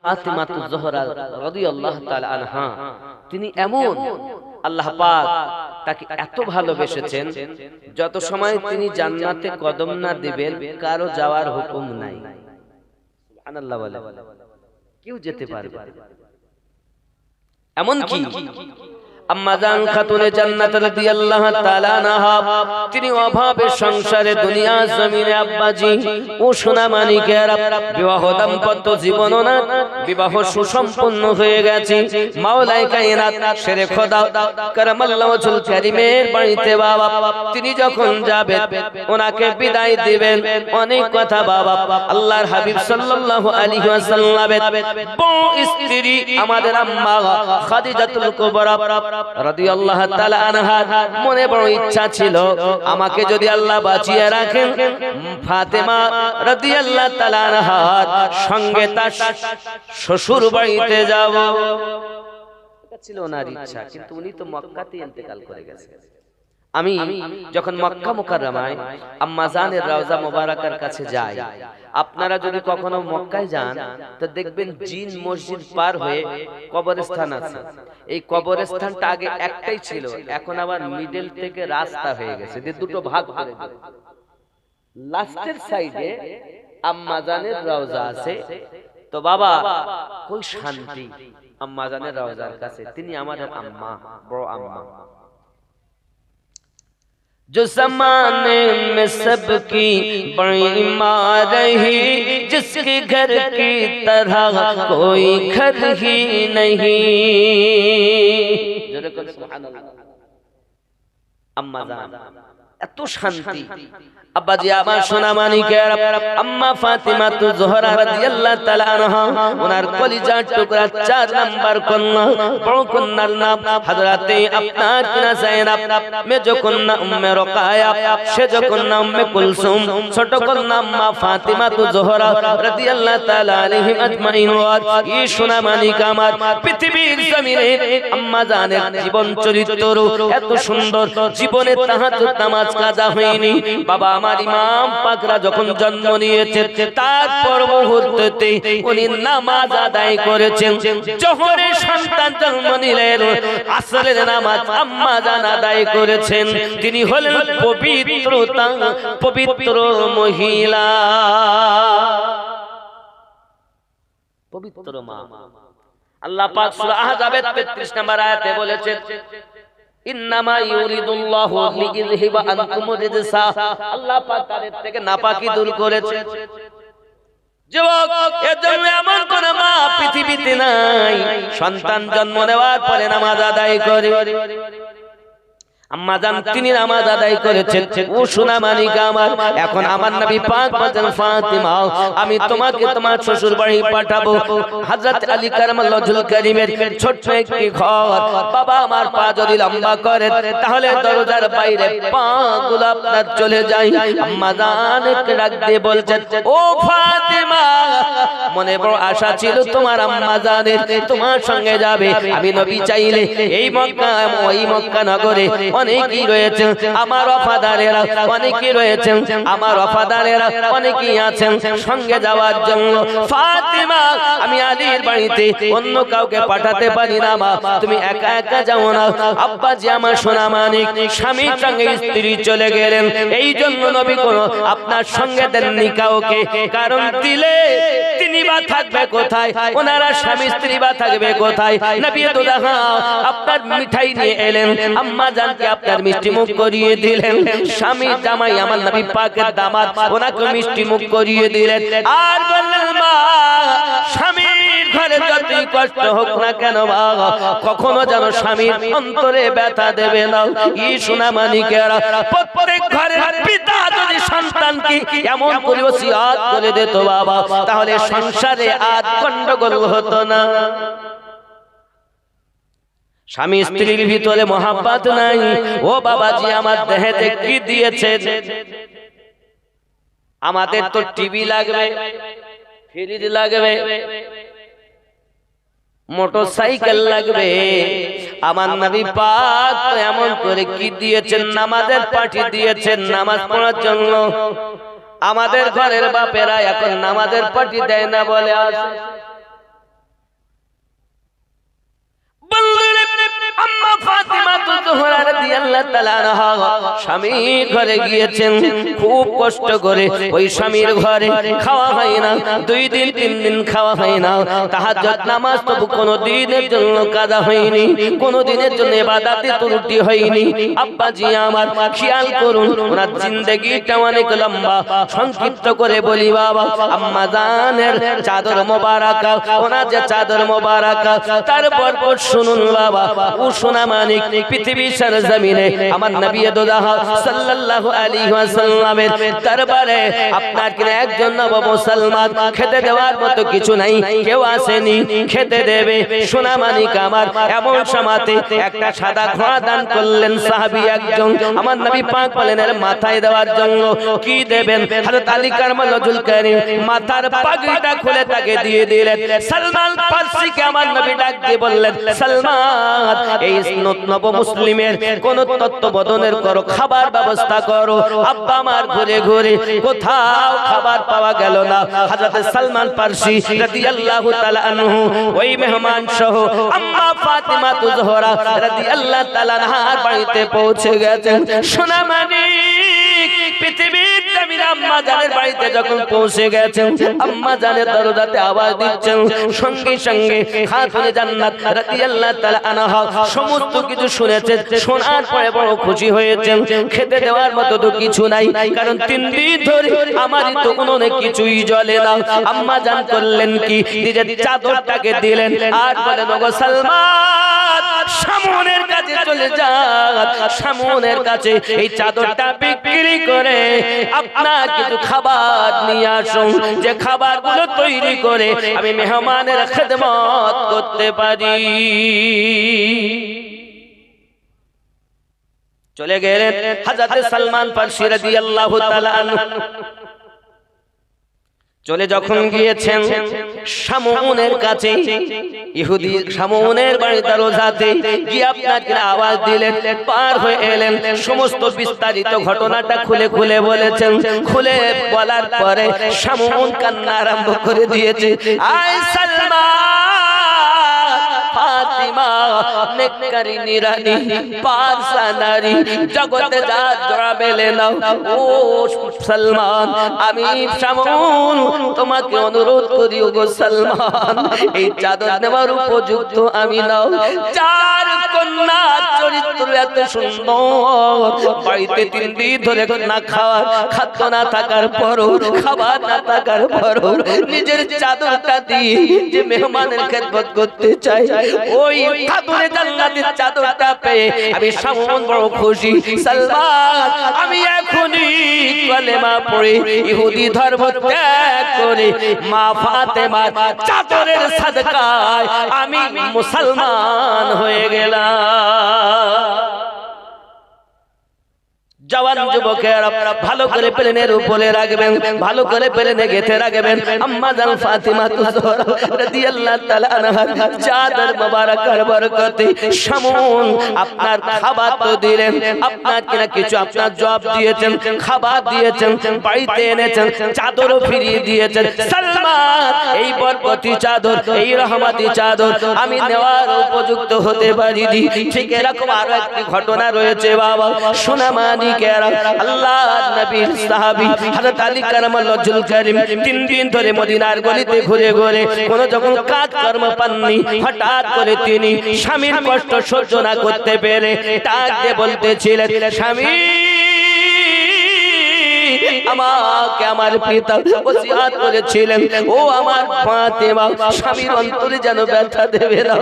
ফাতিমাতুজ জোহরা রাদিয়াল্লাহু তাআলা আনহা, তিনি এমন আল্লাহ পাক তাকে এত ভালোবেসেছেন, যত সময় তিনি জান্নাতে কদম না দিবেন কারো যাওয়ার হুকুম নাই। সুবহানাল্লাহ বলে, কেউ যেতে পারবে না। এমন কি আম্মা জান খাতুনে জান্নাত রাদিয়াল্লাহু তাআলা আনহা, তিনি অভাবে সংসারে দুনিয়া জমিনে আব্বাজি ও সোনা মানিকেরা বিবাহ দাম্পত্য জীবন না বিবাহ সুসম্পন্ন হয়ে গেছে। মাওলায়ে কায়নাত শেরে খোদা কারামাল্লাহু ওয়াজহুল কারীমের বাড়িতে বাবা তিনি যখন যাবেন, ওনাকে বিদায় দিবেন, অনেক কথা বাবা আল্লাহর হাবিব সাল্লাল্লাহু আলাইহি ওয়াসাল্লামের বউ স্ত্রী আমাদের আম্মা খাদিজাতুল কুবরা রাদিয়াল্লাহু তাআলা আনহা মনে বড় ইচ্ছা ছিল, আমাকে যদি আল্লাহ বাঁচিয়ে রাখেন ফাতেমা রাদিয়াল্লাহু তাআলা আনহার সঙ্গে তার শ্বশুর বাড়িতে যাব। এটা ছিল ওনার ইচ্ছা, কিন্তু উনি তো মক্কাতে ইন্তেকাল করে গেছেন। আমি যখন মক্কা মুকাররমায় আম্মা জানের রওজা মোবারকার কাছে যাই, আপনারা যদি কখনো মক্কায় যান তো দেখবেন জিন মসজিদ পার হয়ে কবরস্থান আছে। এই কবরস্থানটা আগে একটাই ছিল, এখন আবার মিডল থেকে রাস্তা হয়ে গেছে, দুটো ভাগ করে দিয়েছে। লাস্টের সাইডে আম্মা জানের রওজা আছে। তো বাবা কই শান্তি আম্মা জানের রওজার কাছে, তিনি আমাদের আম্মা, বড় আম্মা। जो ज़माने में सबकी बड़ी माँ रही, जिसके घर की तरह कोई घर ही नहीं। अम्मा जान এত শান্তি। আব্বাজি আমার সোনা মানিকের আম্মা ফাতিমাতুজ জোহরা রাদিয়াল্লাহু তাআলা আনহা, ওনার কলিজার টুকরা 4 নাম্বার কন্যা, বড় কন্যার নাম হযরতে আপনার কিনা যায়েনব, মেজো কন্যা উম্মে রোকায়া, সেজো কন্যা উম্মে কুলসুম, ছোট কন্যা আম্মা ফাতিমাতুজ জোহরা রাদিয়াল্লাহু তাআলা আলাইহিম আজমাইন। এই সোনা মানিক আমার পৃথিবীর জমিনে আম্মা জানের জীবন চরিত্র এত সুন্দর, জীবনে তাহাজ্জুদ নামাজ কাজা হয়নি। বাবা আমার ইমাম পাকরা যখন জন্ম নিয়েছেন, তারপর মুহূর্তে উনি নামাজ আদায় করেছেন। জোহরে সন্তান জন্ম নিলেন, আসরের নামাজ আম্মা জান আদায় করেছেন। তিনি হলেন পবিত্র মহিলা, পবিত্র মা। আল্লাহ পাক সূরা আহজাবের 33 নম্বর আয়াতে বলেছেন, ইন্নামা ইউরিদুল্লাহু লিইযহিবা আনকুম রিজসা, আল্লাহ পাক তাদের থেকে নাপাকি দূর করেছে। যুবক, এর জন্য এমন কোন মা পৃথিবীতে নাই সন্তান জন্ম নেওয়ার পরে নামাজ আদায় করে। আম্মা জান তিনি নামাজ আদায় করেছেন। ও সোনা মানিকা আমার, এখন আমার নবী পাক বলেন, ফাতিমা আমি তোমাকে তোমার শ্বশুর বাড়ি পাঠাবো। হযরত আলী কারামাল্লাহু ওয়াজহুল কারীমের ছোট্ট একটি ঘর। বাবা আমার পা যদি লম্বা করেন তাহলে দরজার বাইরে পা গুলো আপনার চলে যায়। আম্মা জানকে ডাক দিয়ে বলছেন, ও ফাতিমা মনে বড় আশা ছিল তোমার আম্মা জানের তোমার সঙ্গে যাবে। আমি নবী চাইলে এই মক্কা ওই মক্কা নগরে অনেকেই রয়েছেন আমার ওয়াফাদারেরা, অনেকেই রয়েছেন আমার ওয়াফাদারেরা, অনেকেই আছেন সঙ্গে যাওয়ার জন্য। ফাতিমা আমি আলীর বাড়িতে অন্য কাউকে পাঠাতে পারি না, মা তুমি একা একা যাও না। আব্বাজি আমার সোনা মানিক স্বামীর সঙ্গে স্ত্রী চলে গেলেন, এই জন্য নবী কোন আপনার সঙ্গে দেননি কাউকে, কারণ দিলে তিনি বা থাকবে কোথায়, ওনারা স্বামী স্ত্রী বা থাকবে কোথায়। নবী তো দেখা আপনার মিঠাই নিয়ে এলেন, আম্মা জানকে আপনার মিষ্টি মুখ করিয়ে দিলেন। স্বামী জামাই আমার নবী পাকের দামাত, ওনাকে মিষ্টি মুখ করিয়ে দিলেন। আর বললেন, মা স্বামীর ঘরে যতই কষ্ট হোক না কেন মা, কখনো যেন স্বামীর অন্তরে ব্যথা দেবে না। ই সোনা মানিকেরা, প্রত্যেক ঘরের পিতা যদি সন্তানকে এমন করে ওসিয়ত করে দিত বাবা, তাহলে সংসারে আর গন্ডগোল হতো না। স্বামী স্ত্রীর ভিতরে মহাব্বত নাই। ও বাবাজি আমার দেহেতে কি দিয়েছেন? আমাদের তো টিভি লাগবে, ফ্রিজ লাগবে, মোটরসাইকেল লাগবে। আমার নবী পাক তো এমন করে কি দিয়েছেন? নামাজের পাঠি দিয়েছেন নামাজ পড়ার জন্য। আমাদের ঘরের বাপেরা এখন নামাজের পাঠি দেয় না বলে আছে। যোহরা রাদিয়াল্লাহু তাআলা আনহা স্বামীর ঘরে গিয়েছেন খুব কষ্ট করে। ওই স্বামীর ঘরে খাওয়া হয় না, 2 দিন 3 দিন খাওয়া হয় না। তাহাজ্জুদ নামাজ তবু কোনো দিনের জন্য কাজা হয়নি, কোনো দিনের জন্য ইবাদতে ত্রুটি হয়নি। আব্বাজি আমার খেয়াল করুন, ওনার জিন্দেগিটা অনেক লম্বা। সংক্ষিপ্ত করে বলি বাবা, আম্মা জানের চাদর মোবারকা, ওনার যে চাদর মোবারকা, তারপর শুনুন বাবা, ও সোনা মানিক পৃথিবীর সরজমিনে আমার নবী দোজাহা সাল্লাল্লাহু আলাইহি ওয়াসাল্লামের দরবারে আপনার কিনা একজন নব মুসলমান খেতে দেওয়ার মতো কিছু নাই, কেউ আসেনি খেতে দেবে। সোনা মানিক আমার এমন সময়তে একটা সাদা ঘোড়া দান করলেন সাহাবী একজন। আমার নবী পাক বলেন এর মাথায় দেওয়ার জন্য কি দেবেন? হযরত আলী কারমালুল কারীম মাথার পাগড়িটা খুলে তাকে দিয়ে দিলেন। সালমান ফারসিকে আমার নবী ডাক দিয়ে বললেন, সালমান এই নব মুসলিমের কোন তত্ত্বাবধানের করো, খাবার ব্যবস্থা করো। আব্বা আমার ঘুরে ঘুরে কোথাও খাবার পাওয়া গেল না। হযরত সালমান ফারসি রাদিয়াল্লাহু তাআলা আনহু ওই মেহমান সহ আম্মা ফাতিমা যোহরা রাদিয়াল্লাহু তাআলা আনহার বাড়িতে পৌঁছে গেছেন। সোনা মানিক পৃথিবীর জমিনে আম্মা জানের বাড়িতে যখন পৌঁছে গেছেন, আম্মা জানের দরজাতে আওয়াজ দিচ্ছেন। সঙ্গে সঙ্গে খাতুনে জান্নাত রাদিয়াল্লাহু তাআলা আনহা সমস্ত কিছু শুনেছেন, শোনার পরে বড় খুশি হয়েছেন। খেতে দেওয়ার মতো তো কিছু নাই, কারণ 3 দিন ধরে আমারই তো কোনো কিছুই জ্বলে না। আম্মা জান করলেন কি, নিজের চাদরটাকে দিলেন আর বলেন, ওগো সালমান শামুনের কাছে চলে যান, শামুনের কাছে এই চাদরটা বিক্রি করে আপনার কিছু খাবার নিয়ে আসুন, যে খাবারগুলো তৈরি করে আমি মেহমানের খেদমত করতে পারি। চলে গেলেন হযরত সালমান ফারসি রাদিয়াল্লাহু তাআলা আনহু। চলে যখন গিয়েছেন শামুনের কাছে, ইহুদি শামুনের বাড়িতে রোজাতে গিয়ে আপনাকে আওয়াজ দিলেন, পার হয়ে এলেন। সমস্ত বিস্তারিত ঘটনাটা খুলে খুলে বলেছেন। খুলে বলার পরে শামুন কান্না আরম্ভ করে দিয়েছে, আয় সালমান, ফাতিমা নেককারিনী রানী, পারসা নারী, জগতে যা জোড়া মেলে নাও। ও সালমান, আমি শামুন তোমাকে অনুরোধ করি, ওগো সালমান এই চাদর নেওয়ার উপযুক্ত আমি নাও। 4 কন্যা চরিত্র এত সুন্দর, বাড়িতে 3 দিন ধরে না খাওয়ার, খাদ্য না থাকার পরও, খাবার না থাকার পরও নিজের চাদরটা দিয়ে যে মেহমানের খেদমত করতে চাই, ওই খাতুনে জান্নাতের চাদরটা পেয়ে আমি শামুন বড় খুশি। সালমান, আমি এখনই কলেমা পড়ে ইহুদি ধর্ম ত্যাগ করে মা ফাতেমার চাদরের সাদকায় আমি মুসলমান হয়ে গেলাম। জওয়ান যুবকেরা ভালো করে প্লেনের উপরে রাখবেন, ভালো করে প্লেনে গেঁথে রাখবেন। আম্মা জান ফাতিমা যোহরা রাদিয়াল্লাহু তাআলা আনহার চাদর মোবারকার বরকতে শামুন আপনার খাবার তো দিলেন, আপনার কিনা কিছু আপনার জব দিয়েছেন, খাবার দিয়েছেন, বাড়িতে এনেছেন, চাদরও ফিরিয়ে দিয়েছেন। সালমান, এই বরকতি চাদর, এই রহমতি চাদর আমি নেওয়ার উপযুক্ত হতে পারিনি। ঠিক এরকম আরো একটি ঘটনা রয়েছে বাবা। সোনা মানিক আল্লাহর নবীর সাহাবী হযরত আলী কারমালুল কারীম 3 দিন ধরে মদিনার গলিতে ঘুরে ঘুরে কোন যখন কাজ কর্ম পাননি, হঠাৎ করে তিনি স্বামীর কষ্ট সহ্য না করতে পেরে ডাক দিয়ে বলতেছিলেন, স্বামী আমাকে আমার পিতা ওসিয়াত করেছিলেন, ও আমার ফাতেমা স্বামীর অন্তরে যেন ব্যথা দেবে না।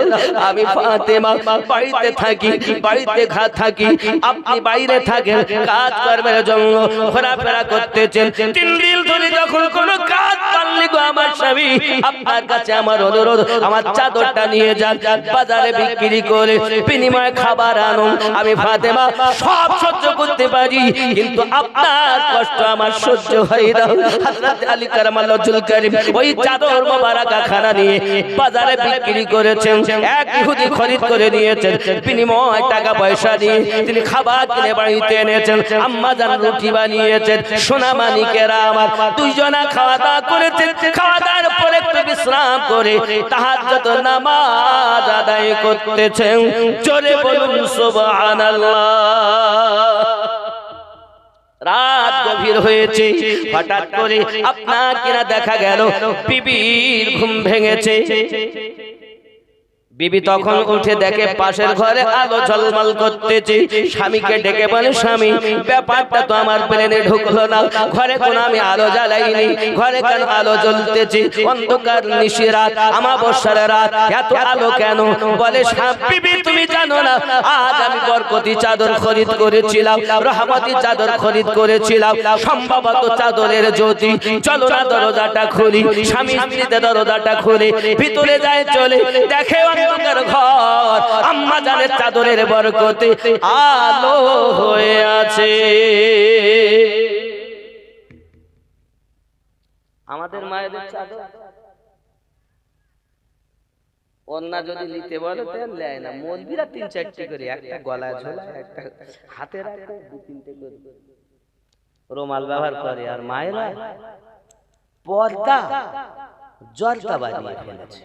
আমি ফাতেমা বাড়িতে থাকি, বাড়িতে থাকি, আপনি বাইরে থাকেন, কাজ কর্মের জন্য ঘোরাফেরা করতেছেন। 3 দিন ধরে যখন কোনো কাজ পাননি গো আমার স্বামী, আপনার কাছে আমার অনুরোধ, আমার চাদরটা নিয়ে যান, বাজারে বিক্রি করে বিনিময়ে খাবার আনুন। আমি ফাতেমা সব সহ্য করতে পারি, কিন্তু আপনার কষ্ট আমার আমার সহ্য হয় না। হযরত আলী কারামাল্লাহু ওয়াজহুল কারীম ওই চাদর মোবারকা খানা নিয়ে বাজারে বিক্রি করেছেন। এক ইহুদি খরিদ করে নিয়েছেন, বিনিময় টাকা পয়সা দিয়ে তিনি খাবার কিনে বাড়িতে এনেছেন। আম্মা জান রুটি বানিয়েছেন। সোনা মানিকেরা আমার দুইজনা খাওয়া দাওয়া করেছেন। খাওয়া দাওয়ার পরে একটু বিশ্রাম করে তাহাজ্জুদ নামাজ আদায় করতেছেন। জোরে বলুন সুবহানাল্লাহ। রাত গভীর হয়েছে, হঠাৎ করে আপনার কিনা দেখা গেল বিবির ঘুম ভেঙেছে। বিবি তখন উঠে দেখে পাশের ঘরে আলো ঝলমল করতেছে। স্বামীকে ডেকে বলে, স্বামী ব্যাপারটা তো আমার প্লেনে ঢুকলো না, ঘরে কোনো আমি আলো জ্বালাইনি, ঘরে কেন আলো জ্বলতেছে? অন্ধকার নিশি রাত, আমাবস্যার রাত, এত আলো কেন? বলে, বিবি তুমি জানো না, আজ আমি বরকতি চাদর খরিদ করেছিলাম, রহমতি চাদর খরিদ করেছিলাম, সম্ভবত চাদরের জ্যোতি। চলো না দরজাটা খুলি। স্বামী স্ত্রীতে দরজাটা খুলে ভিতরে যায়, চলে দেখে অন্ধকার ঘর, আম্মা জানের চাদরের বরকতে আলো হয়ে আছে। আমাদের মায়েদের চাদর ওন্না যদি নিতে বলে তো নেয় না। মৌলবীরা 3-4টি করে, একটা গলায় ঝোলা, একটা হাতে রাখে, 2-3টে করে রুমাল ব্যবহার করে। আর মায়েরা পর্দা জর্দা বানিয়ে ফেলেছে।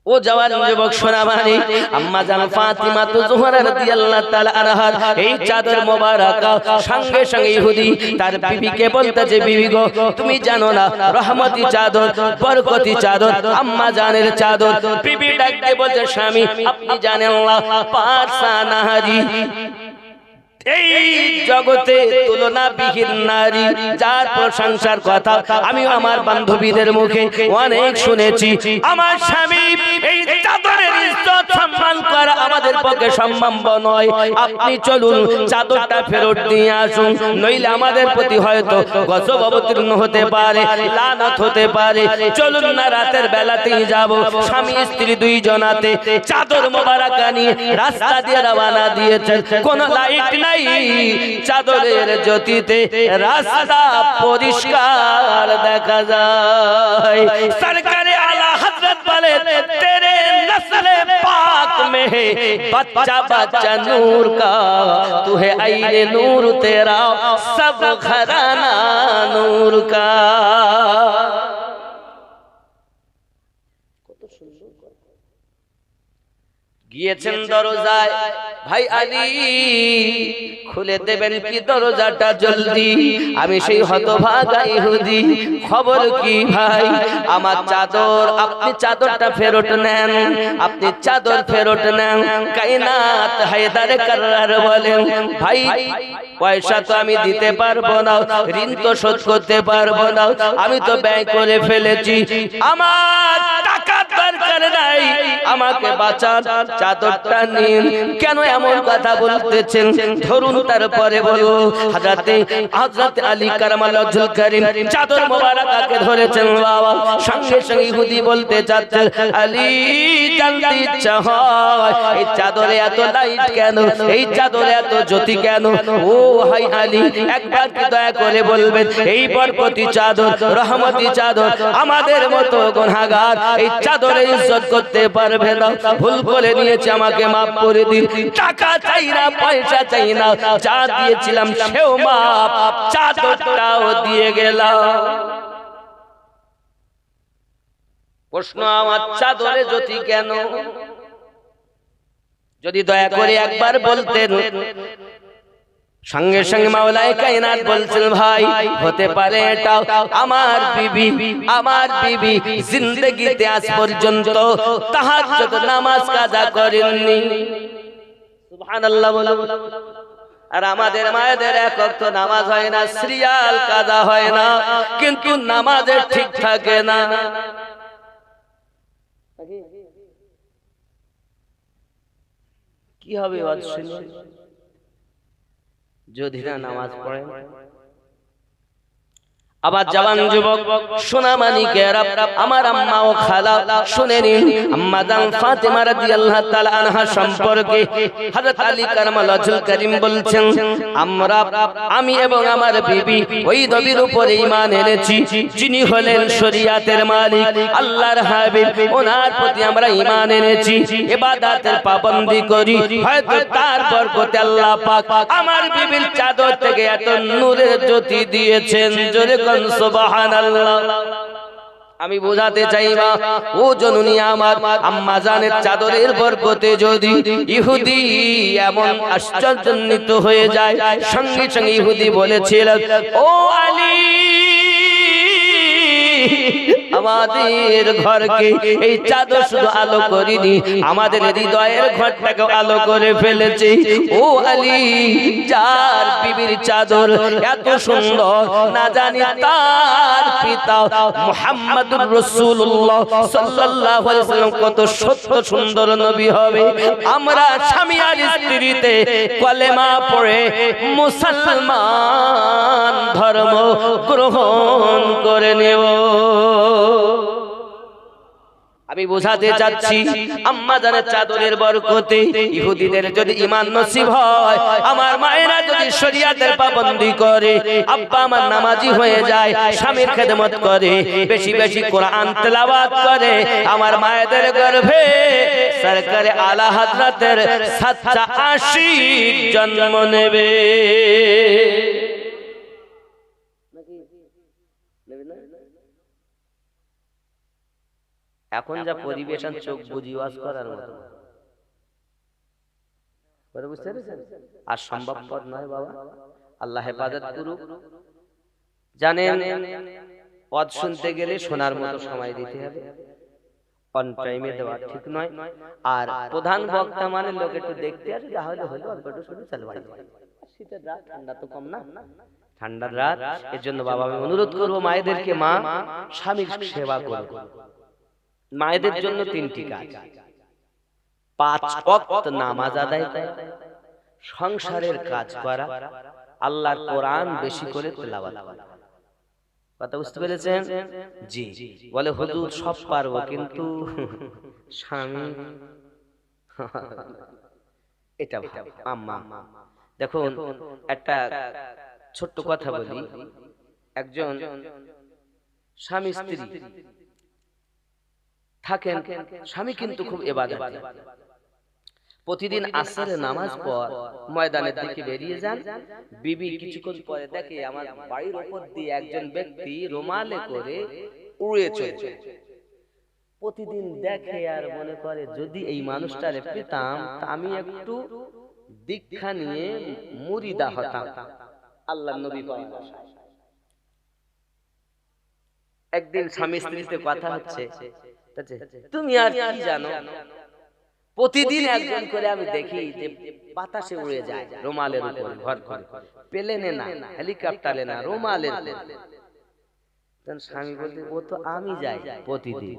ও জওয়ান যুবক সোনা মানি, আম্মা জান ফাতিমা জোহরা রাদিয়াল্লাহু তাআলা আনহার এই চাদর মোবারকা সঙ্গে সঙ্গে ইহুদি তার বিবিকে বলতেছে, বিবি গো তুমি জানো না রহমতি চাদর, বরকতি চাদর, আম্মা জানের চাদর। বিবি ডাকতে বলছে, স্বামী আপনি জানেন না পারসা নারী, এই জগতে তুলনাবিহীন নারী, যার প্রশংসার কথা আমি আমার বান্ধবীদের মুখে অনেক শুনেছি। আমার স্বামী এই চাদরের ইজ্জত সম্মান করা আমাদের পক্ষে সম্ভব নয়। আপনি চলুন চাদরটা ফেরত দিয়ে আসুন, নইলে আমাদের প্রতি হয়তো গজব অবতীর্ণ হতে পারে, লানত হতে পারে। চলুন না রাতের বেলাতেই যাব। স্বামী স্ত্রী দুইজনাতে চাদর মোবারকা নিয়ে রাস্তা দিয়ে রওনা দিয়েছেন। কোন লাইট নাই, চাদরের জ্যোতিতে রাস্তা পরিষ্কার দেখা যায়। সরকারে আলা হযরত বলে, তেরে নসলে পাক মে হে बच्चा बच्चा नूर का, तू है आईने नूर तेरा सब घराना नूर का। গিয়েছেন দরজায়, ভাই আলী খুলে দেবেন কি দরজাটা জলদি? আমি সেই হতভাগা ইহুদি, খবর কি ভাই? আমার চাদর, আপনি চাদরটা ফেরত নেন, আপনি চাদর ফেরত নেন। কায়নাত হায়দার কাররার বলেন, ভাই পয়সা তো আমি দিতে পারবো না, ঋণ তো শোধ করতে পারবো না, আমি তো ব্যয় করে ফেলেছি, আমার টাকা দরকার নাই, আমাকে বাঁচান, চাদরটা নিন। কেন এমন কথা বলতেছেন? ধরুন তারপরে বলবো। হযরত আলী কারামাল্লাহু ওয়াজহুল কারীম চাদর মোবারকাকে ধরেছেন বাবা। সঙ্গে সঙ্গে ইহুদি বলতে চাচ্ছে, আলী জানতে ইচ্ছা হয় এই চাদরে এত লাইট কেন, এই চাদরে এত জ্যোতি কেন? ও হাই আলী, একবার কি দয়া করে বলবেন, এই বরকতি চাদর, রহমতি চাদর, আমাদের মতো গুনাহগার এই চাদরে ইজ্জত করতে পারবে না। ভুল করে নিয়েছে, আমাকে মাফ করে দিন। টাকা চাই না, পয়সা চাই না, যা দিয়েছিলাম সেও মাপ, চাদরটাও দিয়ে গেলাম। প্রশ্ন, আমার চাদরে জ্যোতি কেন? যদি দয়া করে একবার বলতেন। সঙ্গে সঙ্গে মাওলায়ে কায়নাত বলছেন, ভাই হতে পারে এটা আমার বিবি জিন্দেগিতে আজ পর্যন্ত তাহাজ্জুদ নামাজ কাজা করেননি। সুবহানাল্লাহ বলো। আর আমাদের মায়েদের এক ওয়াক্ত নামাজ হয় না, সিরিয়াল কাজা হয় না, কিন্তু নামাজের ঠিক থাকে না। কি হবে যদি না নামাজ পড়েন? আবার জওয়ান যুবক সোনা মানিকেরা, আমার আম্মা ও খালা শুনে নিন, আম্মা জান ফাতেমা রাদিয়াল্লাহু তাআলা আনহা সম্পর্কে হযরত আলী কারামাল্লাহুল কারীম বলছেন, আমি এবং আমার বিবি ওই নবীর উপরে ঈমান এনেছি যিনি হলেন শরীয়তের মালিক আল্লাহর হাবিব, ওনার প্রতি আমরা ঈমান এনেছি, ইবাদতের পাবন্দি করি, হয়তো তার বরকতে আল্লাহ পাক আমার বিবির চাদর থেকে এত নূরের জ্যোতি দিয়েছেন। জোরে সুবহানাল্লাহ। আমি বোঝাতে চাই মা ও জননী আমার, আম্মা জানের চাদরের বরকতে যদি ইহুদি এমন আশ্চর্যান্বিত হয়ে যায়, সঙ্গে সঙ্গে ইহুদি বলেছিল, ও আলী আমাদের ঘরকে এই চাদর শুধু আলো করিনি, আমাদের হৃদয়ের ঘরটাকে আলো করে ফেলেছে। ও আলী, যার বিবির চাদর এত সুন্দর, না জানি তার পিতা মুহাম্মদুর রাসূলুল্লাহ সাল্লাল্লাহু আলাইহি ওয়াসাল্লাম কত সত্য সুন্দর নবী হবে। আমরা স্বামী আর স্ত্রীতে কলেমা পড়ে মুসলমান ধর্ম গ্রহণ করে নেব। আমি বোঝাতে চাচ্ছি, আম্মা জানের চাদরের বরকতে ইহুদিদের যদি ঈমান নসিব হয়, আমার মায়েরা যদি শরীয়তের পাবন্দি করে, আব্বা আমার নামাজি হয়ে যায়, স্বামীর খেদমত করে, বেশি বেশি কোরআন তেলাওয়াত করে, আমার মায়েদের গর্ভে সরকারে আলা হযরতের সাচ্চা আশিক জন্ম নেবে। এখন যা পরিবেশন চোখ বুঝি ওয়াজ করার মতো, বুঝতে পেরেছেন? আর সম্ভবপর নয় বাবা, আল্লাহ হেফাজত করুক। জানেন, ওয়াজ শুনতে গেলে শোনার মতো সময় দিতে হবে, অন টাইমে দেওয়া ঠিক নয়। আর প্রধান বক্তা মানে লোক একটু দেখতে আসে, তাহলে হলো অল্প একটু শুনে চলে বাড়ি। শীতের রাত, ঠান্ডা তো কম না, ঠান্ডার রাত। এর জন্য বাবা আমি অনুরোধ করবো মায়েদেরকে, মা স্বামীর সেবা করো। মায়েদের জন্য তিনটি কাজ: 5 ওয়াক্ত নামাজ আদায় করা, সংসারের কাজ করা, আল্লাহর কোরআন বেশি করে তেলাওয়াত করা। কথা বুঝতে পেরেছেন? জি। বলে হুজুর সব পারবো, কিন্তু স্বামী এটা আম্মা। দেখুন একটা ছোট্ট কথা বলি, একজন স্বামী স্ত্রী থাকেন, স্বামী কিন্তু খুব ইবাদত, প্রতিদিন আসরের নামাজ পর ময়দানের দিকে বেরিয়ে যান, বিবি কিছুক্ষণ পরে দেখে আমার বাড়ির উপর দিয়ে একজন ব্যক্তি রুমালে করে উড়ে চলছে। প্রতিদিন দেখে আর মনে করে যদি এই মানুষটারে পেতাম আমি একটু দীক্ষা নিয়ে মুরিদা হতাম। আল্লাহর নবী বলেন, একদিন স্বামী স্ত্রীতে কথা হচ্ছে, তুমি আর কি জানো, প্রতিদিন একজন করে আমি দেখি যে বাতাসে উড়ে যায় রুমালের উপর, ঘর ঘর, প্লেনে না, হেলিকপ্টারে না, রুমালের। স্বামী বলতে, ও তো আমি যাই প্রতিদিন।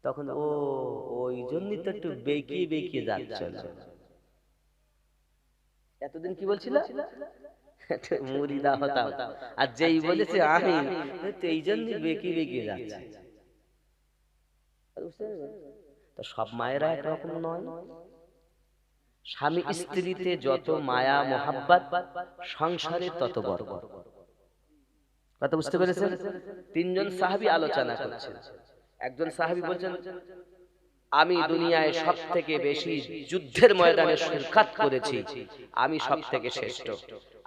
তখন ও ওই জন্যই তো একটু বেঁকিয়ে বেঁকিয়ে যাচ্ছে। এতদিন কি বলছিল? মুরিদা হতাম। আর যেই বলেছে আমি, এই জন্যই বেঁকিয়ে বেঁকিয়ে যাচ্ছে। তো সব মায়েরা একরকম নয়। স্বামী স্ত্রীতে যত মায়া মোহাব্বত, সংসারে তত বরকত। কথা বুঝতে পেরেছেন? 3 জন সাহাবী আলোচনা করছেন। একজন সাহাবী বলছেন, আমি দুনিয়ায় সবথেকে বেশি যুদ্ধের ময়দানে শিরকাত করেছি, আমি সবথেকে শ্রেষ্ঠ।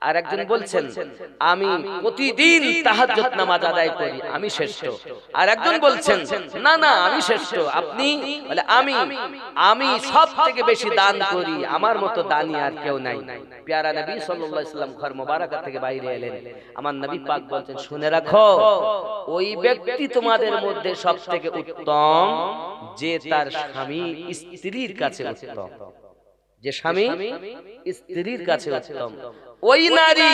আর একজন বলছেন, আমি প্রতিদিন তাহাজ্জুদ নামাজ আদায় করি, আমি শ্রেষ্ঠ। আর একজন বলছেন, না না আমি শ্রেষ্ঠ। আপনি বলে, আমি সবথেকে বেশি দান করি, আমার মতো দানি আর কেউ নাই। প্যারা নবী সাল্লাল্লাহু আলাইহি ওয়াসাল্লাম ঘর মোবারকা থেকে বাইরে এলেন, আমার নবী পাক বলছেন, শুনে রাখো, ওই ব্যক্তি তোমাদের মধ্যে সবথেকে উত্তম যে তার স্বামী স্ত্রীর কাছে উত্তম। যে স্বামী স্ত্রীর কাছে উত্তম, ওই নারী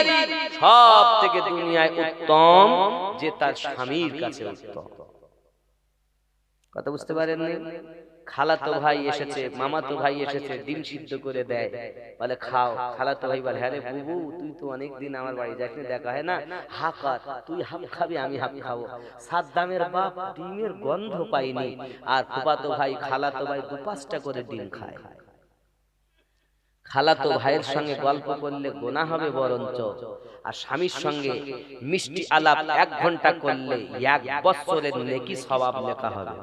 সব থেকে দুনিয়ায় উত্তম যে তার স্বামীর কাছে উত্তম। কথা বুঝতে পারেননি? খালাতো ভাই এসেছে, মামাতো ভাই এসেছে, ডিম সিদ্ধ করে দেয়, বলে খাও। খালাতো ভাই বলে হ্যাঁ রে বুবু, তুই তো অনেকদিন আমার বাড়ি যাসনি, দেখা হয় না, হা কর, তুই হাফ খাবি আমি হাফ খাবো। সাদ্দামের বাপ ডিমের গন্ধ পাইনি, আর ফুফাতো ভাই খালাতো ভাই 2-5টা করে ডিম খায়। খালাতো ভাইয়ের সঙ্গে গল্প করলে গোনা হবে বরঞ্চ, আর স্বামীর সঙ্গে মিষ্টি আলাপ 1 ঘন্টা করলে 1 বছরের নেকি সওয়াব লেখা হবে।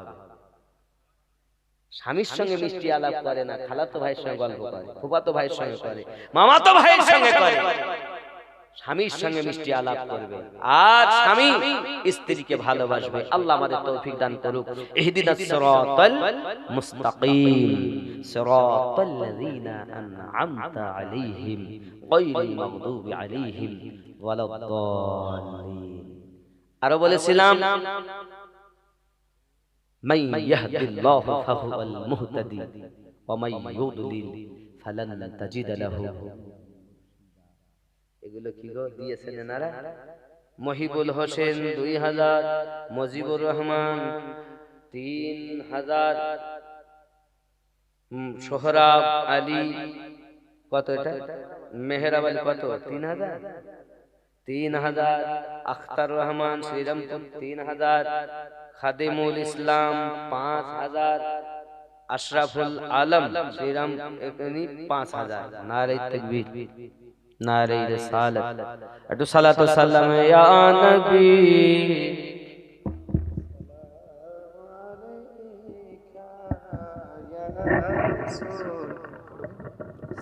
স্বামীর সঙ্গে মিষ্টি আলাপ করে না, খালাতো ভাইয়ের সঙ্গে গল্প করে, ফুফাতো ভাইয়ের সঙ্গে করে, মামাতো ভাইয়ের সঙ্গে করে। স্বামীর সঙ্গে মিষ্টি আলাপ করবে, আর স্বামী স্ত্রীকে ভালোবাসবে। আল্লাহ আমাদের তৌফিক দান করুক। ইহদিনাস সিরাতাল মুস্তাকিম, সিরাতাল লাযিনা আন'আমতা আলাইহিম গায়রিল মাগদুবি আলাইহিম ওয়ালাদ-দাল্লিন। আরো বলেছিলাম মান ইয়াহদিল্লাহু ফাহুয়াল মুহতাদি ওয়া মান ইউদ্লিল ফালান তাজিদ লাহু। এগুলো কি গো দিয়েছেন এনারা? মহিবুল হোসেন 2000, মুজিবুর রহমান 3000, সোহরাব আলী কত, এটা মেহরাব আলী কত, 3000, আখতার রহমান শ্রীরামপুর 3000, খাদিমুল ইসলাম 5000, আশরাফুল আলম শ্রীরাম 5000। নারে তাকবীর, নারে রিসালাত, একটু সালাতু সালাম ইয়া নবী।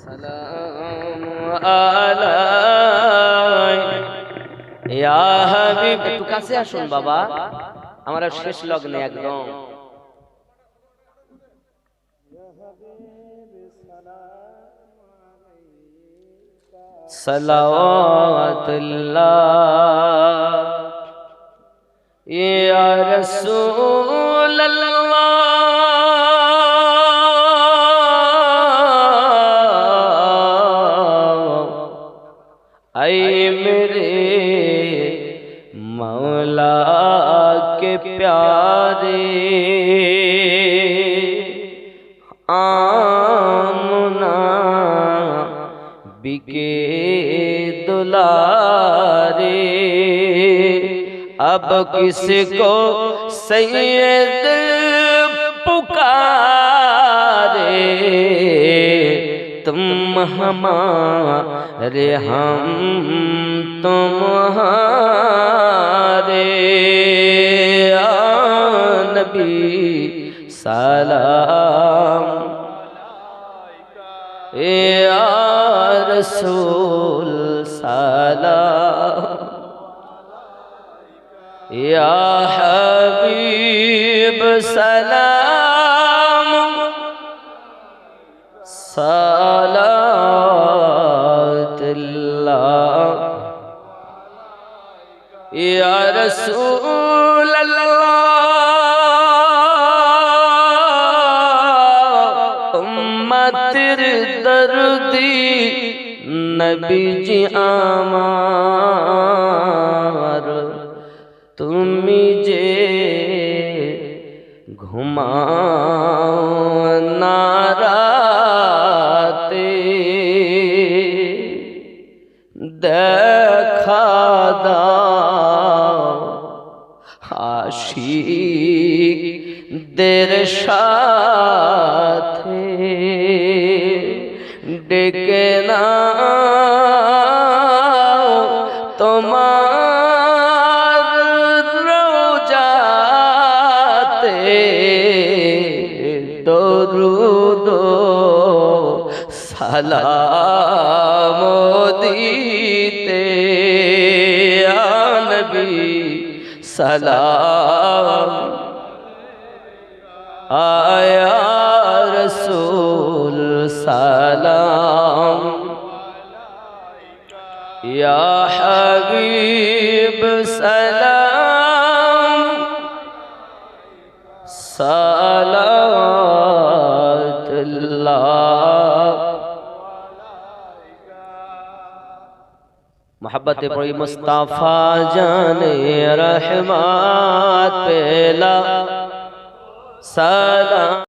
সালাম আলাইহি ইয়া হাবিব। একটু কাছে আসুন বাবা, আমার শেষ লগ্নে একদম। সালাওয়াতুল্লাহ ইয়া রাসূলুল্লাহ আই মেরে মৌলা के प्यारे आमना बिके दुलारे, अब किसको सैयद पुकारे, तुम हमारे हम तुम्हारे। नबी सलाम या रसूल सलाम या हबीब सलाम सलावतुल्लाह या रसूल अल्लाह उम्मतेर दर्दी नबी जी आमार तुमी जे घुमाओ ना राते দেখা দাও আশিকদের সাথে ডেকে নাও তোমার রওজাতে দরুদ সালাম দিতে ইয়া নবী সালাম আয়া রসূল সালাম ইয়া হাবিব সালাম সালাওয়াতুল্লাহ मोहब्बत पड़ी मुस्तफा जाने रहमत पेला सलाम।